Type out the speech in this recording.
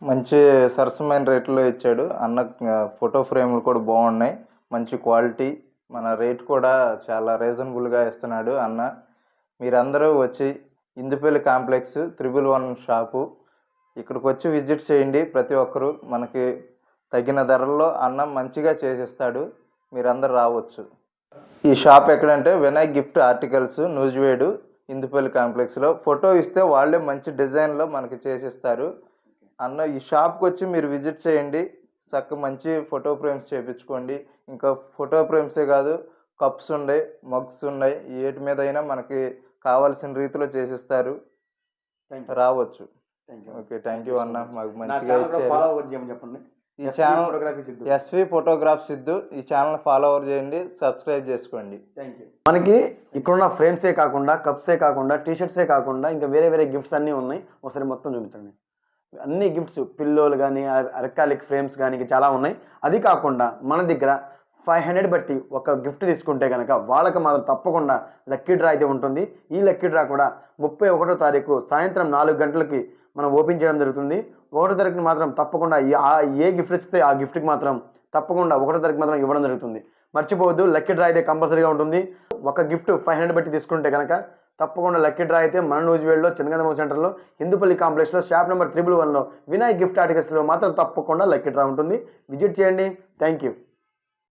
మంచి సరసమైన రేట్లో ఇచ్చాడు అన్న. ఫోటో ఫ్రేమ్లు కూడా బాగున్నాయి, మంచి క్వాలిటీ. మన రేట్ కూడా చాలా రీజనబుల్గా ఇస్తున్నాడు అన్న. మీరందరూ వచ్చి ఇందుపల్లి కాంప్లెక్స్ 111 షాపు ఇక్కడికి వచ్చి విజిట్ చేయండి. ప్రతి ఒక్కరూ మనకి తగిన ధరల్లో అన్న మంచిగా చేసిస్తాడు. మీరందరూ రావచ్చు. ఈ షాప్ ఎక్కడంటే వినాయక్ గిఫ్ట్ ఆర్టికల్స్, నూజివేడు, ఇందుపల్లి కాంప్లెక్స్లో. ఫోటో ఇస్తే వాళ్ళే మంచి డిజైన్లో మనకి చేసిస్తారు అన్న. ఈ షాప్కి వచ్చి మీరు విజిట్ చేయండి, మంచి ఫోటో ఫ్రేమ్స్ చేయించుకోండి. ఇంకా ఫోటో ఫ్రేమ్సే కాదు, కప్స్ ఉన్నాయి, మగ్స్ ఉన్నాయి, ఏటి మీద అయినా మనకి కావాల్సిన రీతిలో చేసిస్తారు. రావచ్చు. ఓకే, థ్యాంక్ యూ అన్న. మాకు మంచిగా చెప్పండి. ఈ ఛానల్ ఎస్వి ఫోటోగ్రాఫ్ సిద్ధు. ఈ ఛానల్ ఫాలో చేయండి, సబ్స్క్రైబ్ చేసుకోండి. Thank you. మనకి ఇక్కడున్న ఫ్రేమ్సే కాకుండా, కప్సే కాకుండా, టీషర్ట్సే కాకుండా ఇంకా వేరే వేరే గిఫ్ట్స్ అన్నీ ఉన్నాయి. ఒకసారి మొత్తం చూపించండి. అన్ని గిఫ్ట్స్, పిల్లోలు కానీ, అర్కాలిక్ ఫ్రేమ్స్ కానీ ఇంకా చాలా ఉన్నాయి. అది కాకుండా మన దగ్గర 500 బట్టి ఒక గిఫ్ట్ తీసుకుంటే కనుక వాళ్ళకి మాత్రం తప్పకుండా లక్కీ డ్రా అయితే ఉంటుంది. ఈ లక్కీ డ్రా కూడా 31వ తారీఖు సాయంత్రం 4 గంటలకి మనం ఓపెన్ చేయడం జరుగుతుంది. 1వ తారీఖుని మాత్రం తప్పకుండా ఏ గిఫ్ట్ ఇస్తే ఆ గిఫ్ట్కి మాత్రం తప్పకుండా 1వ తారీఖు మాత్రం ఇవ్వడం జరుగుతుంది. మర్చిపోవద్దు, లక్కీ డ్రా అయితే కంపల్సరీగా ఉంటుంది. ఒక గిఫ్ట్ 500 బట్టి తీసుకుంటే కనుక తప్పకుండా లక్కీ డ్రా అయితే మన నూజివేడులో చిన్నగంధమ సెంటర్లో హిందూపల్లి కాంప్లెక్స్లో షాప్ నెంబర్ 111లో వినాయక్ గిఫ్ట్ ఆర్టికల్స్లో మాత్రం తప్పకుండా లక్కీ డ్రా ఉంటుంది. విజిట్ చేయండి. Thank you.